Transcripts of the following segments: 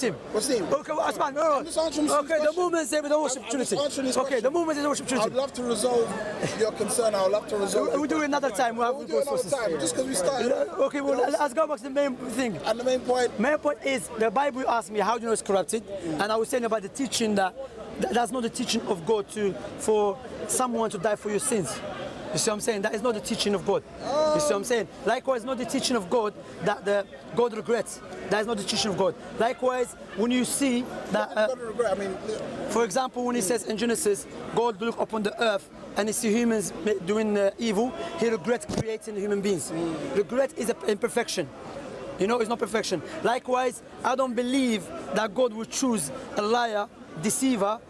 Wasim? Wasim. Okay, well, Osman, no. I'm just answering some Okay, the questions. movement say we don't worship I'm just Trinity. answering this Okay, question. the movement is worship I'd Trinity. love to resolve your concern. I would love to resolve. We'll do it another time. We'll do it another time. Just because we started. Okay, well, let's go back to the main thing. And the main point. Main point is the Bible asked me how do you know it's corrupted, and I was saying about the teaching that's not the teaching of God for someone to die for your sins. You see what I'm saying? That is not the teaching of God. You see what I'm saying? Likewise, not the teaching of God that God regrets. That is not the teaching of God. Likewise, when you see that, for example, when he says in Genesis, God looked upon the earth and he see humans doing evil, he regrets creating human beings. Regret is an imperfection. You know, it's not perfection. Likewise, I don't believe that God would choose a liar, deceiver,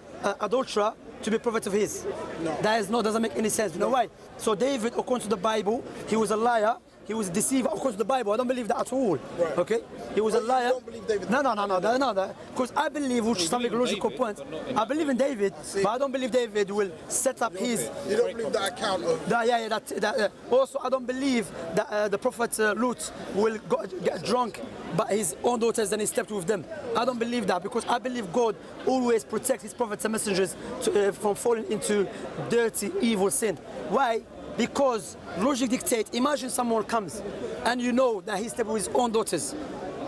adulterer to be prophet of his. No. That doesn't make any sense. You know why? So David, according to the Bible, he was a liar, he was a deceiver, according to the Bible. I don't believe that at all. Right. Okay? He was a liar. You don't believe David? No. Because I believe, which is something logical point. I believe in David, but I don't believe David will set up his. You don't believe that account of. Also, I don't believe that the prophet Lut will get drunk by his own daughters and he slept with them. I don't believe that, because I believe God always protects his prophets and messengers from falling into dirty, evil sin. Why? Because logic dictates, imagine someone comes and you know that he slept with his own daughters.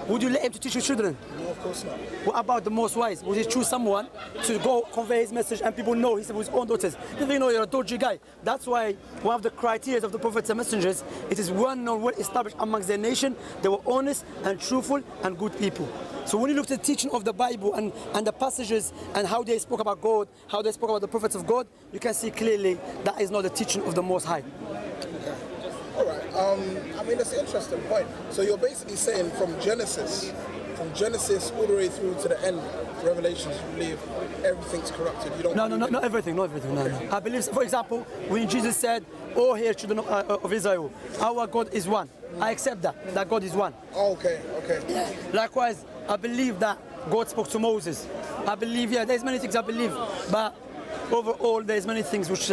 Would you let him to teach your children? No, of course not. What about the most wise? Would he choose someone to go convey his message and people know he slept with his own daughters? If you know you're a dodgy guy. That's why one of the criteria of the prophets and messengers, it is well known, well established amongst their nation, they were honest and truthful and good people. So when you look at the teaching of the Bible and the passages and how they spoke about God, how they spoke about the prophets of God, you can see clearly that is not the teaching of the Most High. Okay. All right. I mean, that's an interesting point. So you're basically saying from Genesis all the way through to the end, Revelations, you believe everything's corrupted. You don't. No, not everything. No. I believe, for example, when Jesus said, "Oh, hear children of Israel, our God is one." I accept that God is one. Oh, okay. Likewise, I believe that God spoke to Moses. I believe, there's many things I believe, but overall, there's many things which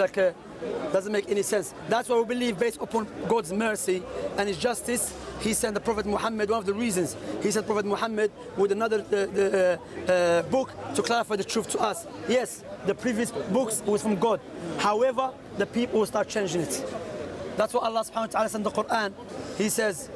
doesn't make any sense. That's why we believe, based upon God's mercy and His justice, He sent the Prophet Muhammad. One of the reasons He sent Prophet Muhammad with another book to clarify the truth to us. Yes, the previous books was from God. However, the people will start changing it. That's what Allah subhanahu wa ta'ala said in the Quran. He says,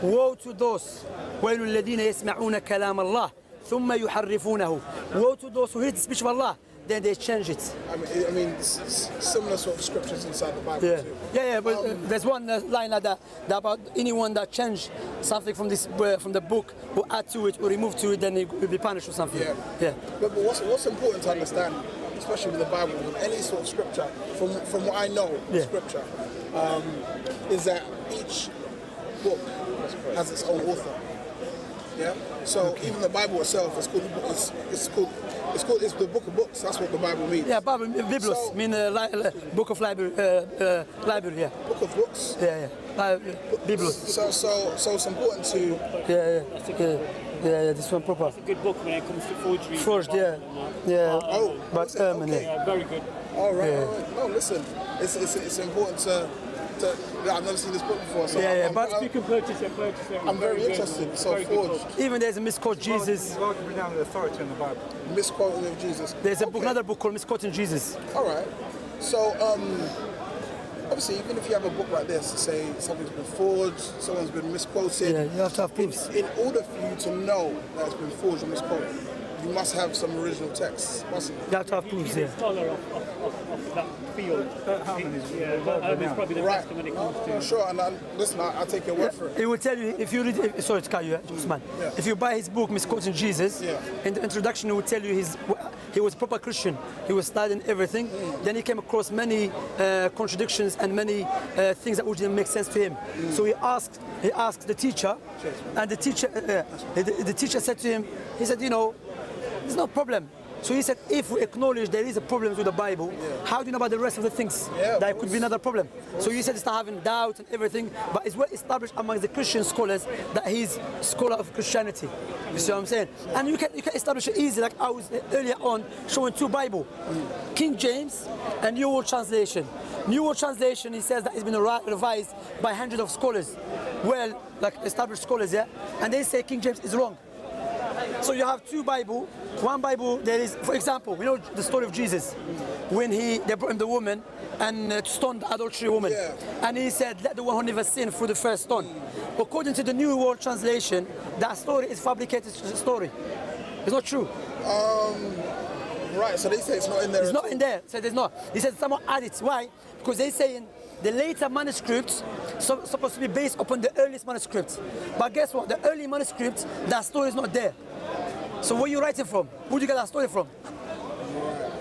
woe to those وَيْلُ الَّذِينَ يَسْمَعُونَ كَلَامَ اللَّهِ ثُمَّ يُحَرِّفُونَهُ. Woe to those who hear the speech of Allah, then they change it. I mean, similar sort of scriptures inside the Bible too. Yeah, but there's one line like that about anyone that changed something from the book or add to it or remove to it, then he will be punished or something. Yeah. But what's important to understand, especially with the Bible, with any sort of scripture, from what I know, scripture, is that each book has its own author. Yeah. So even the Bible itself is called it's the book of books. That's what the Bible means. Yeah, Bible, Biblos, mean book of library. Yeah. Book of books. Yeah. Biblos. So it's important to. Yeah, this one proper. It's a good book when it comes to forgery. Forged, yeah. Oh, but okay. Yeah, very good. All right. No, listen, it's important to. I've never seen this book before, so but if you can purchase it. I'm very interested. So forged. Even there's a misquote Jesus. Well, you bring down the authority in the Bible. Misquoting of Jesus. There's another book called Misquoting Jesus. All right. So obviously, even if you have a book like this, say something's been forged, someone's been misquoted. Yeah, you have to have proofs. In order for you to know that it's been forged or misquoted, you must have some original texts, mustn't you? You have to have proofs, He's a scholar of that field. He's probably the best when it comes to. Sure, and listen, I'll take your word for it. He will tell you, if you read, sorry to cut you, Usman. If you buy his book, Misquoting Jesus, in the introduction he will tell you he was a proper Christian. He was studying everything. Then he came across many contradictions and many things that didn't make sense to him. So he asked the teacher, and the teacher said to him, he said, there's no problem. So he said, if we acknowledge there is a problem with the Bible, how do you know about the rest of the things? That could be another problem. So you said it's not having doubt and everything, but it's well established among the Christian scholars that he's a scholar of Christianity. You see what I'm saying? And you can establish it easy, like I was earlier on showing two Bible, King James and New World Translation. New World Translation, he says that it's been revised by hundreds of scholars, like established scholars, and they say King James is wrong. So you have two Bible. One Bible there is, for example, you know the story of Jesus, when they brought him the woman and stoned the adultery woman, and he said, "Let the one who never sinned through the first stone." According to the New World Translation, that story is fabricated story. It's not true. Right, so they say it's not in there. It's not in there. So there's not. He said someone added it. Why? Because they saying the later manuscripts supposed to be based upon the earliest manuscripts. But guess what? The early manuscripts, that story is not there. So where are you writing from? Who do you get that story from?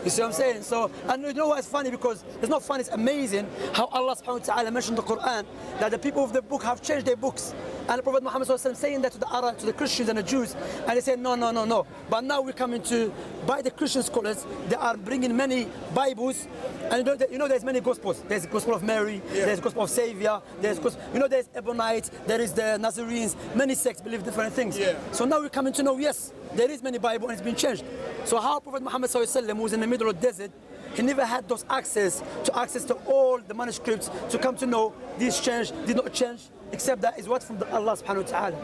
You see what I'm saying? So, and you know what's funny? Because it's not funny, it's amazing how Allah subhanahu wa ta'ala mentioned in the Quran that the people of the book have changed their books. And the Prophet Muhammad saying that to the Arabs, to the Christians and the Jews, and they say no. But now we're coming to, by the Christian scholars, they are bringing many Bibles, and you know there's many Gospels. There's the Gospel of Mary, there's the Gospel of Savior, there's there's Ebonite, there is the Nazarenes, many sects believe different things. So now we're coming to know, yes, there is many Bible and it's been changed. So how Prophet Muhammad who was in the middle of the desert, he never had those access to all the manuscripts to come to know this change, did not change, except that is what from Allah subhanahu wa ta'ala,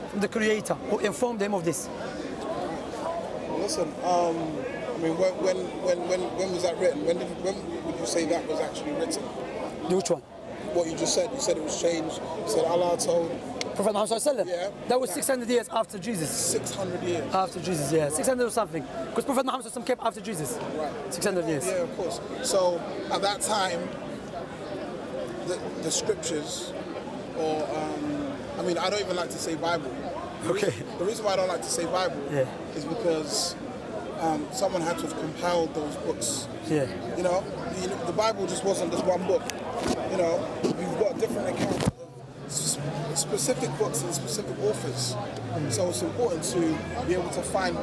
from the Creator, who informed him of this. Listen, I mean, when was that written? When would you say that was actually written? Which one? What you just said. You said it was changed. You said Allah told Prophet Muhammad. Yeah. That was 600 years after Jesus. 600 years. After Jesus, yeah. 600 or something. Because Prophet Muhammad came after Jesus. Right. 600 years. Yeah, of course. So at that time, the scriptures, or I mean, I don't even like to say Bible. Okay. The reason why I don't like to say Bible is because someone had to have compiled those books. Yeah. You know, the Bible just wasn't just one book. You know, you've got different accounts of specific books and specific authors. So it's important to be able to find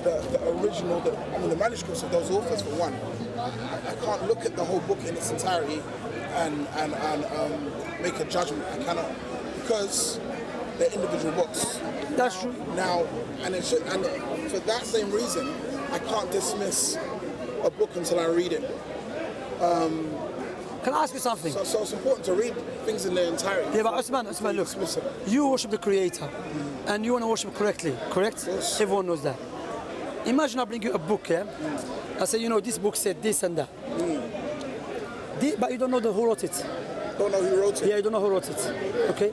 the original, the manuscripts of those authors for one. I can't look at the whole book in its entirety and make a judgment. I cannot, because they're individual books. That's true. Now, and for that same reason, I can't dismiss a book until I read it. Can I ask you something? So it's important to read things in their entirety. Yeah, but Osman, look, you worship the Creator, and you want to worship correctly, correct? Yes. Everyone knows that. Imagine I bring you a book, yeah? I say, this book said this and that. But you don't know who wrote it. Don't know who wrote it? Yeah, you don't know who wrote it, okay?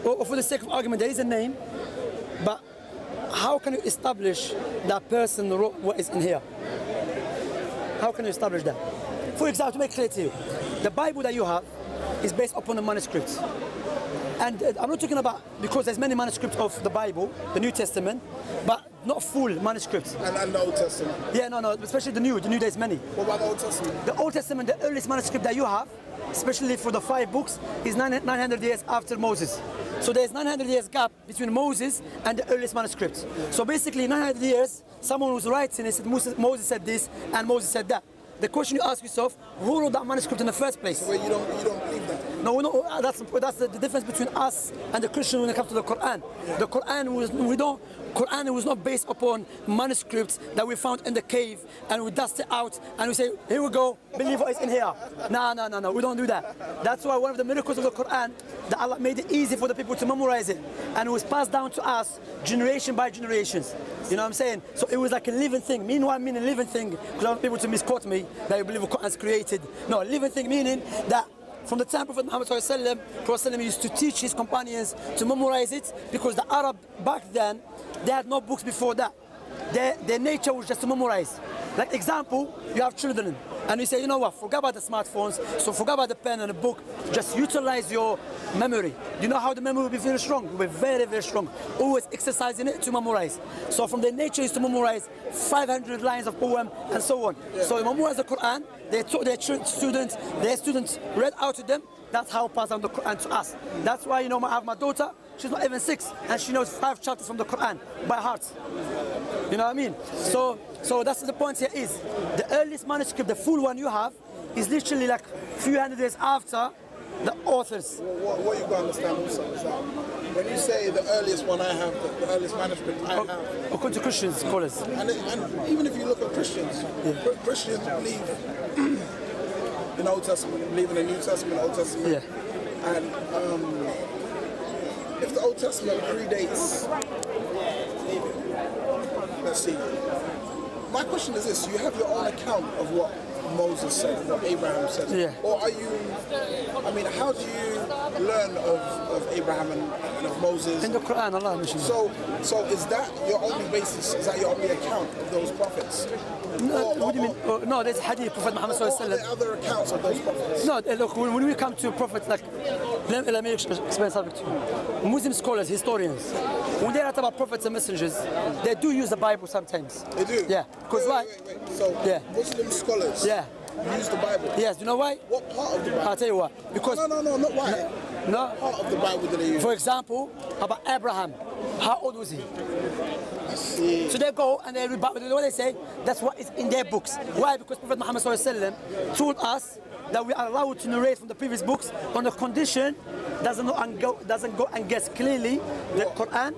Or for the sake of argument, there is a name, but how can you establish that person wrote what is in here? How can you establish that? For example, to make clear to you, the Bible that you have is based upon the manuscripts. And I'm not talking about, because there's many manuscripts of the Bible, the New Testament, but not full manuscripts. And the Old Testament? Yeah, no, especially the New there's many. What about the Old Testament? The Old Testament, the earliest manuscript that you have, especially for the 5 books, is 900 years after Moses. So there's 900 years gap between Moses and the earliest manuscripts. So basically 900 years, someone was writing, said Moses said this and Moses said that. The question you ask yourself, who wrote that manuscript in the first place? Well, you don't believe that? No, that's the difference between us and the Christian when it comes to the Quran. Yeah. The Quran was not based upon manuscripts that we found in the cave and we dust it out and we say, here we go, believe what is in here. No, we don't do that. That's why one of the miracles of the Quran, that Allah made it easy for the people to memorize it, and it was passed down to us generation by generations. You know what I'm saying? So it was like a living thing. Meanwhile, meaning a living thing, because I want people to misquote me that you believe the Quran is created. No, a living thing meaning that from the time of Prophet Muhammad Prophet used to teach his companions to memorize it, because the Arab back then, they had no books before that. Their nature was just to memorize. Like example, you have children, and you say, you know what, forget about the smartphones, so forget about the pen and the book, just utilize your memory. You know how the memory will be very strong? It will be very, very strong. Always exercising it to memorize. So from their nature is to memorize 500 lines of poem and so on. Yeah. So they memorize the Quran, they taught their students read out to them. That's how pass down the Quran to us. That's why, I have my daughter, she's not even 6, and she knows 5 chapters from the Quran by heart. You know what I mean? So that's the point here is, the earliest manuscript, the full one you have, is literally like a few hundred years after the authors. What you've got to understand also is that when you say the earliest one I have, the earliest manuscript I have, according to Christians, scholars. And even if you look at Christians, Christians believe in the Old Testament, believe in the New Testament, Old Testament. Yeah. And if the Old Testament predates O.S.C. My question is this: you have your own account of what Moses said, what Abraham said, or are you? I mean, how do you learn of Abraham and of Moses? In the Quran, Allah mentioned. So is that your only basis? Is that your only account of those prophets? No, what do you mean? No, there's hadith, Prophet Muhammad sallallahu alaihi wasallam. Are there other accounts of those prophets? No, look, when we come to prophets, like, let me explain something to you. Muslim scholars, historians, when they write about prophets and messengers, they do use the Bible sometimes. They do? Yeah. Because why? Wait. So, Muslim scholars use the Bible? Yes, you know why? What part of the Bible? I'll tell you why. Because No, not why. No. What part of the Bible do they use? For example, about Abraham, how old was he? I see. So they go and they read Bible. What they say, that's what is in their books. Why? Because Prophet Muhammad sallallahu alaihi wasallam told us that we are allowed to narrate from the previous books on the condition doesn't go and guess clearly the Quran,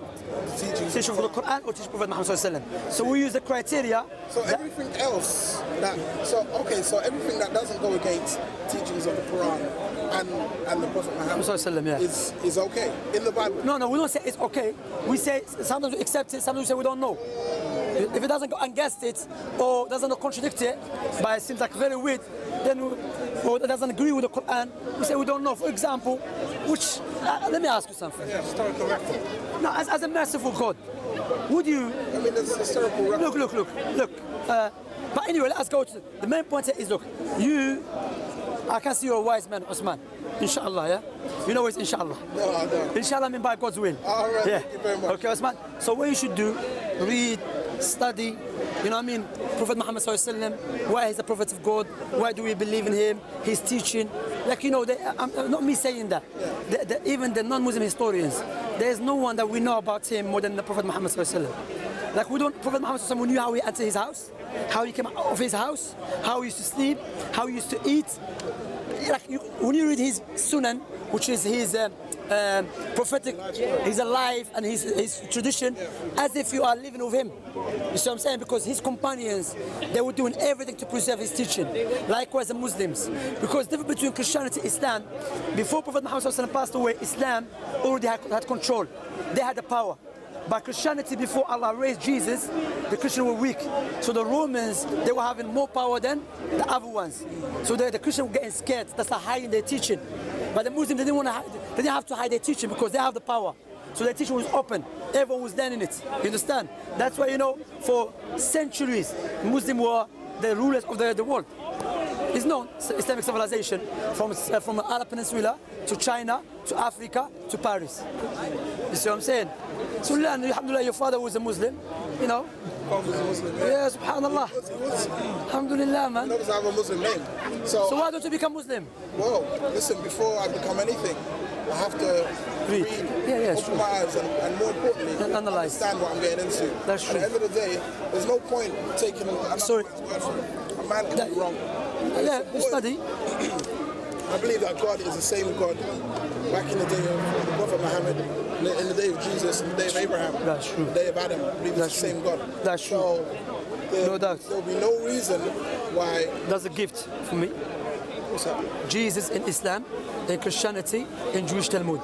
teaching from the Quran or teach Prophet Muhammad sallallahu alaihi wasallam. So we use the criteria. So everything else so everything that doesn't go against teachings of the Quran and the Prophet Muhammad sallallahu alaihi wasallam, is okay in the Bible. No, we don't say it's okay. We say sometimes we accept it, sometimes we say we don't know. If it doesn't go against it or doesn't contradict it, but it seems like very weird, then or it doesn't agree with the Quran, we say we don't know. For example, which let me ask you something. Yeah, historical record. No, as a merciful God, would you? I mean, there's historical record. Look. But anyway, let's go to the main point. Is look, I can see you're a wise man, Osman. Inshallah, yeah. You know it's inshallah. No, I don't. Inshallah, I mean by God's will. All right. Thank you very much. Okay, Osman. So what you should do, read, study. You know what I mean? Prophet Muhammad sallallahu alaihi wasallam. Why is the prophet of God? Why do we believe in him? His teaching. Like not me saying that. Even the non-Muslim historians, there is no one that we know about him more than the Prophet Muhammad sallallahu alaihi wasallam. Like Prophet Muhammad sallallahu alaihi wasallam, we knew how he entered his house, how he came out of his house, how he used to sleep, how he used to eat. Like when you read his Sunan, which is his prophetic, his life and his tradition, as if you are living with him. You see what I'm saying? Because his companions, they were doing everything to preserve his teaching. Likewise the Muslims. Because the difference between Christianity and Islam, before Prophet Muhammad passed away, Islam already had control. They had the power. But Christianity, before Allah raised Jesus, the Christians were weak. So the Romans, they were having more power than the other ones. So the Christians were getting scared. That's why hiding their teaching. But the Muslims, they didn't have to hide their teaching because they have the power. So their teaching was open. Everyone was learning it. You understand? That's why, for centuries, Muslims were the rulers of the world. It's known, Islamic civilization, from the Arab Peninsula to China to Africa to Paris. You see what I'm saying? So alhamdulillah, your father was a Muslim, Father was a Muslim, Yeah, subhanallah. Alhamdulillah, man. He knows I have a Muslim name. So why don't you become Muslim? Well, listen, before I become anything, I have to read, open my eyes, and more importantly, analyze. Understand what I'm getting into. That's true. At the end of the day, there's no point taking a man can be wrong. Yeah, you study. I believe that God is the same God back in the day of the Prophet Muhammad, in the day of Jesus, in the day of Abraham, That's true. the day of Adam. I believe it's the same God. That's true. So No doubt. there'll be no reason why. That's a gift for me. What's that? Jesus in Islam, in Christianity, in Jewish Talmud.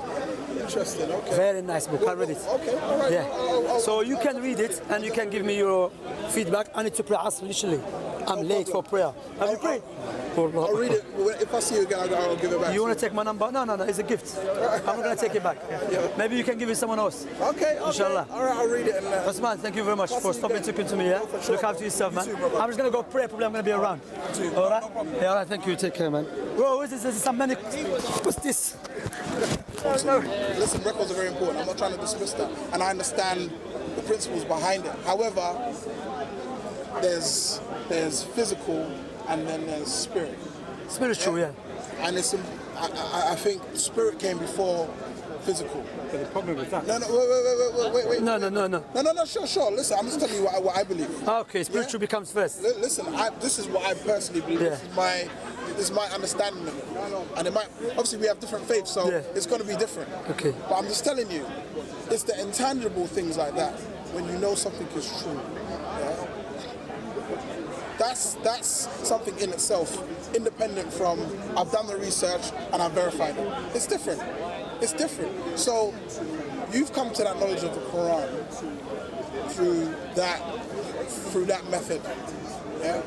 Interesting. Okay. Very nice book. I read it. Okay. All right. Yeah. So you can read it and you can give me your feedback. I need to pray Asr literally. I'm late for prayer. Have you prayed? I'll read it. If I see you again, I'll give it back. You want to take my number? No, it's a gift. I'm not going to take it back. Maybe you can give it to someone else. Okay. Inshallah. All right, I'll read it. And, Osman, thank you very much for stopping to come to me. Yeah? Sure. Look after yourself, man. You too, brother. I'm just going to go pray. Probably I'm going to be around. All right? Yeah, all right. Thank you. Take care, man. Bro, what is this? There's some many. What's this? Listen, records are very important. I'm not trying to dismiss that. And I understand the principles behind it. However, there's physical and then there's spirit. Spiritual, yeah. And it's I think spirit came before physical. But the problem with that. No, wait. No, sure. Listen, I'm just telling you what I believe. Okay, spiritual becomes first. Listen, this is what I personally believe. Yeah. This is my understanding of it. And it might, obviously we have different faiths, so it's going to be different. Okay. But I'm just telling you, it's the intangible things like that, when you know something is true. Yeah? That's something in itself, independent from, I've done the research and I've verified it. It's different. So, you've come to that knowledge of the Quran through that method. Yeah.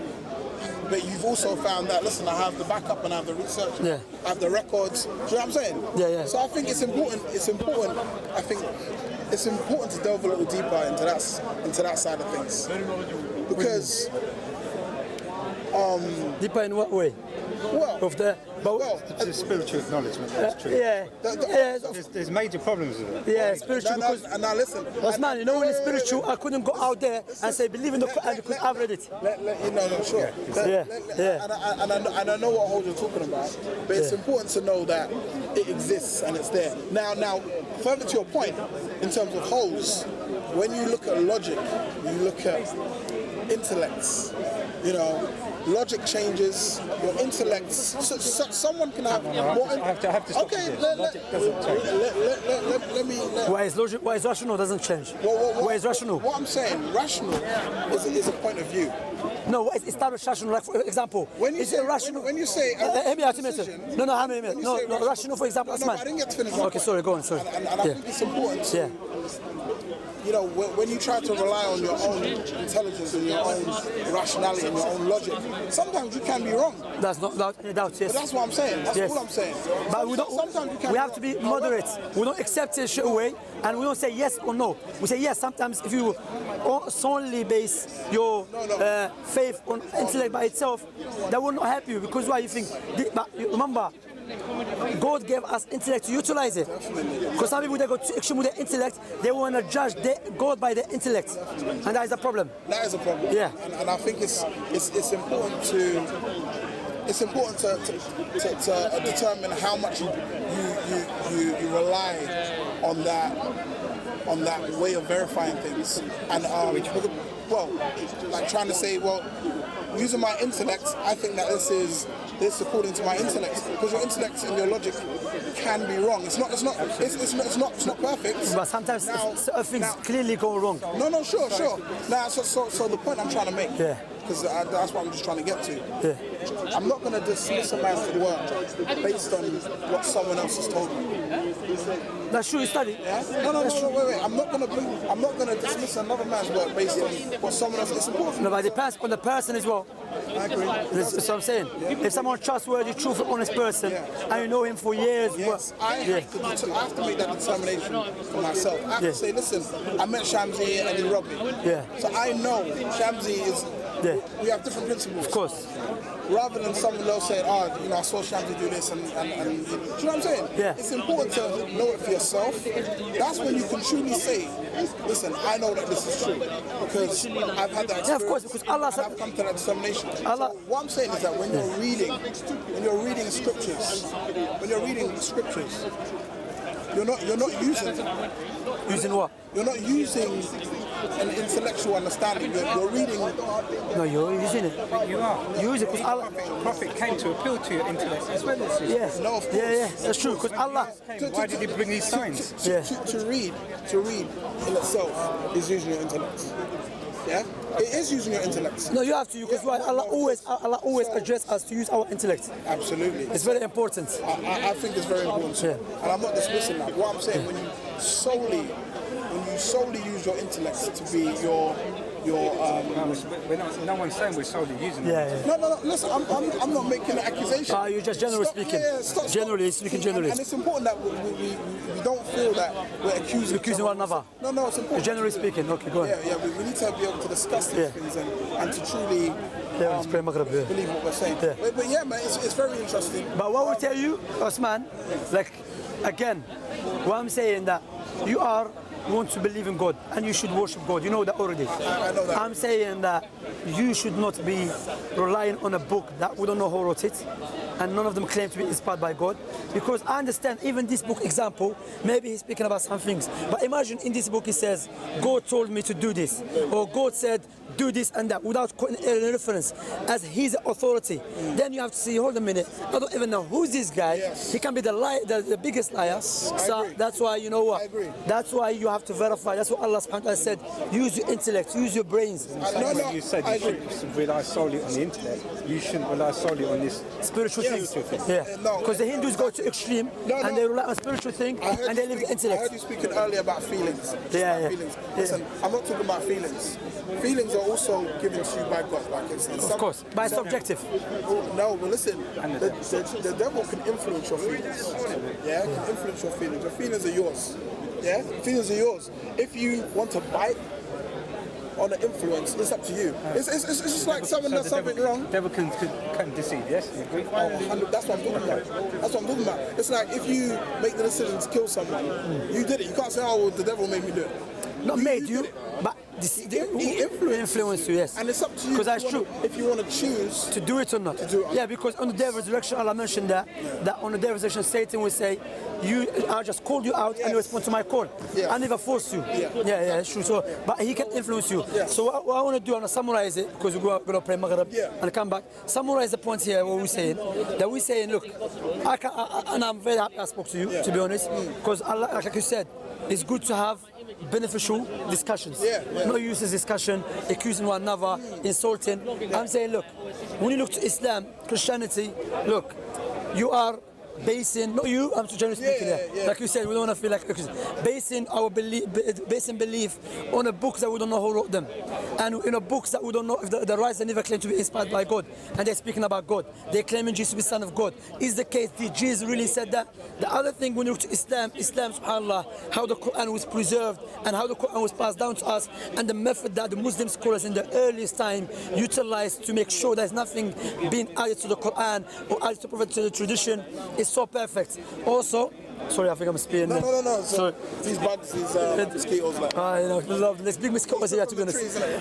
But you've also found that, listen, I have the backup and I have the research, I have the records. Do you know what I'm saying? Yeah. So I think it's important. I think it's important to delve a little deeper into that side of things, because deeper in what way? It's a spiritual acknowledgement, that's true. There's major problems with it. Yeah, spiritual. Now listen, Osman, you know, when it's spiritual, I couldn't go out there and say believe in the Quran because I've read it. Sure. And I know what hold you're talking about, but it's important to know that it exists and it's there. Now, further to your point, in terms of holes, when you look at logic, you look at intellects, you know, logic changes, your intellect, someone can have more... I have to stop okay, logic doesn't change. let me... Why is logic? Why is rational doesn't change? Why is rational? What I'm saying, rational is a point of view. No, what is established rational? Like, for example, When you is say it rational? when you say No, how many minutes? No, rational, for example, no, Osman. I didn't get to finish my Okay, point. sorry, go on, sorry. And I think it's important to, you know, when you try to rely on your own intelligence and your own rationality and your own logic, sometimes you can be wrong. That's not without any doubt, yes. But that's what I'm saying. That's all I'm saying. But we don't. Sometimes you can We have to be moderate. We don't accept it straight away, and we don't say yes or no. We say yes. Sometimes, if you solely base your faith on intellect by itself, that will not help you, because why you think? But remember, God gave us intellect to utilize it. Because some people, they go too extreme with their intellect, they want to judge God by their intellect, and that is a problem. That is a problem. Yeah. And I think it's important to determine how much you rely on that way of verifying things, and like trying to say, well, using my intellect, I think that this according to my intellect, because your intellect and your logic can be wrong. It's not perfect. But sometimes certain things clearly go wrong. No, sure. Now, so the point I'm trying to make, because that's what I'm just trying to get to. I'm not going to dismiss a man's work based on what someone else has told me. That's true. You study. Yeah? No, wait. I'm not going to dismiss another man's work based on what someone else is important. No, but it depends on the person as well. I agree. That's what I'm saying. If someone's trustworthy, truthful, honest person, and you know him for years, yes, I have to make that determination for myself. I have to say, listen, I met Shamsi and he robbed me. So I know Shamsi is. We have different principles. Of course. Rather than someone else saying, I saw Shamsi do this, and do you know what I'm saying? It's important to know it for yourself. That's when you can truly say, listen, I know that this is true, because I've had that experience. Yeah, of course, because Allah said, I've come to that determination. Allah. So what I'm saying is that when you're reading scriptures, you're not using what? You're not using an intellectual understanding. You're reading. No, you're using it. You are. Use it because Allah. The Prophet came to appeal to your intellect as well as Yes. No, of course. Yeah, that's true. Because Allah. Why did he bring these signs? To read in itself is using your intellect. Yeah, it is using your intellect. No, you have to, because why? Allah always address us to use our intellect. Absolutely. It's very important. I think it's very important too. And I'm not dismissing that. What I'm saying, when you solely use your intellect to be your no one's saying we're solely using it. No, listen, I'm not making an accusation. You're just generally speaking. Generally speaking. And it's important that we don't feel that we're accusing one another. No, it's important. Generally speaking, okay, go on. Yeah, we need to be able to discuss these things and to truly believe what we're saying. But yeah, man, it's very interesting. But what we tell you, Osman, like, again, what I'm saying that you want to believe in God and you should worship God. You know that already. I know that. I'm saying that you should not be relying on a book that we don't know who wrote it, and none of them claim to be inspired by God. Because I understand, even this book example, maybe he's speaking about some things. But imagine in this book he says, God told me to do this, or God said, do this and that, without any reference as his authority. Then you have to see, hold a minute, I don't even know who's this guy. He can be the biggest liar. So that's why, you know what? I agree. That's why you have to verify. That's what Allah subhanahu wa ta'ala said. Use your intellect, use your brains. No, you said you shouldn't rely solely on the internet. You shouldn't rely solely on this Spiritual things. thing. Yeah. Because the Hindus go to extreme and they rely on spiritual thing and they leave the I intellect. heard you speaking earlier about feelings. Yeah. Feelings. Listen, I'm not talking about feelings. Feelings are also given to you by God. Like Of course, but it's subjective. No, but listen, the devil can influence your feelings. Yeah, can influence your feelings. Your feelings are yours. Yeah, feelings are yours. If you want to bite on the influence, it's up to you. It's just like someone does something wrong. The devil can deceive, yes? You agree? That's what I'm talking about. That's what I'm talking about. It's like if you make the decision to kill someone, you did it. You can't say, oh, well, the devil made me do it. Not made you, but He influence you, yes. And it's up to you. Because that's true. If you want to choose To do it or not. Yeah, because on the day of resurrection, Allah mentioned that on the day of resurrection, Satan will say, I just called you out and you respond to my call. Yeah. I never forced you. Yeah, it's true. So, but he can influence you. Yeah. So what I want to do, I want to summarize it, because we're going to pray Maghrib and come back. Summarize the points here, what we're saying. That we're saying, look, and I'm very happy I spoke to you, to be honest, because Allah, like you said, it's good to have beneficial discussions. No useless discussion, accusing one another, insulting. I'm saying, look, when you look to Islam, Christianity, look, you are basing, not you, I'm generally speaking there. Like you said, we don't want to feel like basing our belief on a book that we don't know who wrote them, and in a books that we don't know if the writers never claim to be inspired by God, and they're speaking about God. They're claiming Jesus to be Son of God. Is the case? Did Jesus really said that? The other thing, when you look to Islam, subhanAllah, how the Quran was preserved and how the Quran was passed down to us, and the method that the Muslim scholars in the earliest time utilized to make sure there's nothing being added to the Quran or added to Prophet to the tradition, is so perfect. Also, sorry, I think I'm speaking. No. So these bugs, these mosquitoes, like. Love. There's big mosquitoes here, to be honest.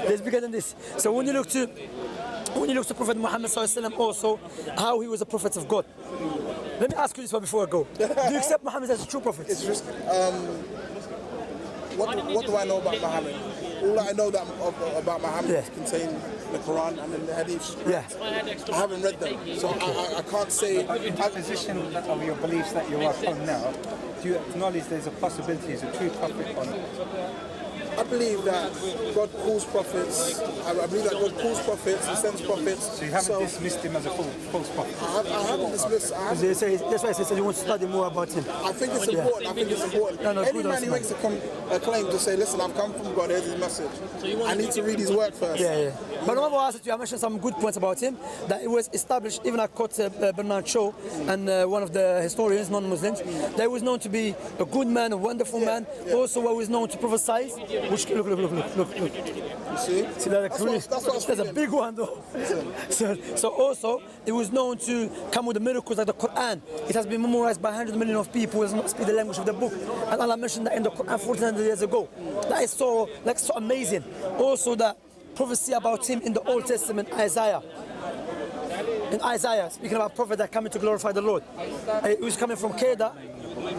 There's bigger than this. So when you look to Prophet Muhammad sallallahu alaihi wasallam, also how he was a prophet of God. Let me ask you this one before I go. Do you accept Muhammad as a true prophet? It's just, what do I know about Muhammad? All I know about Muhammad is contained in the Quran and in the Hadith. I haven't read them, so I can't say. But in the position of your beliefs that you are on now, do you acknowledge there's a possibility he's a true prophet or not? I believe that God calls prophets. I believe that God calls prophets, He sends prophets. So you haven't dismissed him as a false prophet? I haven't dismissed. That's why I said you want to study more about him. I think it's important. Any man who makes a claim to say, listen, I've come from God, here's his message. I need to read his word first. But remember, I mentioned some good points about him, that it was established, even I quote Bernard Shaw and one of the historians, non-Muslims, that he was known to be a good man, a wonderful man, also what was known to prophesy. Which look. You see? That's a big one though. So also it was known to come with the miracles like the Quran. It has been memorized by 100 million of people who does not speak the language of the book. And Allah mentioned that in the Quran 1400 years ago. That is so amazing. Also the prophecy about him in the Old Testament, Isaiah. In Isaiah, speaking about prophet that coming to glorify the Lord. He was coming from Kedah.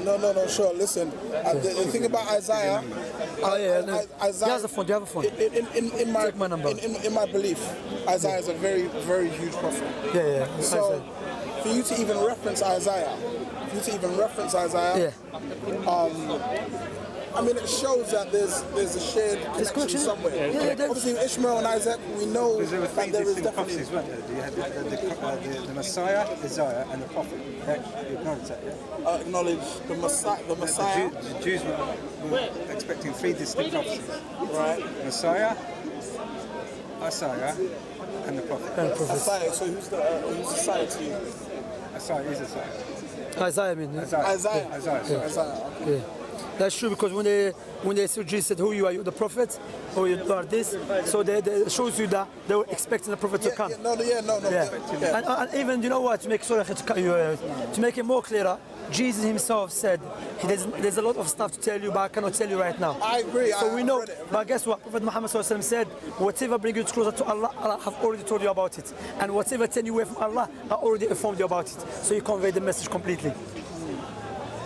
No, sure. Listen, the thing about Isaiah. Isaiah. You have a phone. Take my number. In my belief, Isaiah is a very, very huge prophet. So, for you to even reference Isaiah, I mean, it shows that there's a shared connection somewhere. Obviously, Ishmael and Isaac, we know that there is definitely. You had the Messiah, Isaiah, and the prophet. You acknowledge that, yeah? Acknowledge the Messiah. The Jews were expecting 3 distinct prophecies. Right. Messiah, Isaiah, and the prophet. Isaiah. So who's the Messiah to you? Isaiah is Isaiah. Isaiah, I mean. Isaiah. Okay. That's true, because when they saw Jesus said, who you are, you the prophet, or you are this, so they shows you that they were expecting the prophet to come. No. And even, you know what, to make it more clearer, Jesus himself said, there's a lot of stuff to tell you, but I cannot tell you right now. I agree. So we know, but guess what? Prophet Muhammad said, whatever brings you closer to Allah, Allah have already told you about it. And whatever turns you away from Allah, I already informed you about it. So you convey the message completely.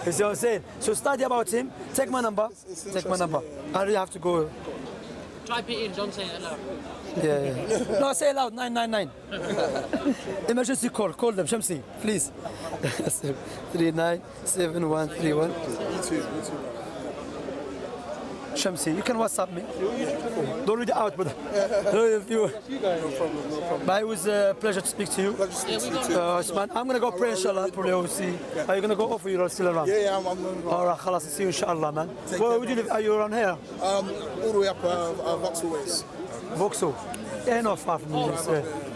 You see what I'm saying? So study about him, take my number. I really have to go. Type it in, John, say it aloud. Yeah. No, say it loud, 999. Emergency call them, Shamsi, please. 397131. Shamsi. You can WhatsApp me. Don't read it out, but if you. No problem. But it was a pleasure to speak to you. Pleasure to speak to you. Osman, I'm gonna go pray inshallah for the OC. Are you gonna go off or you're still around? Yeah, I'm going to go. Alright, خلاص, see you inshallah, man. Take Where care, would you live? Are you around here? All the way up Vauxhall Ways. Vauxhall. Yeah, not far from you.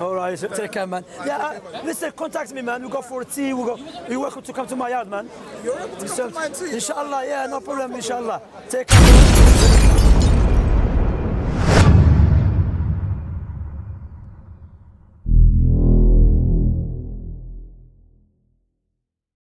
Alright, so take care, man. Yeah, listen, contact me, man. We go for a tea. You're welcome to come to my yard, man. You're able to come to mine too. Inshallah, yeah, no problem, inshallah. Take care.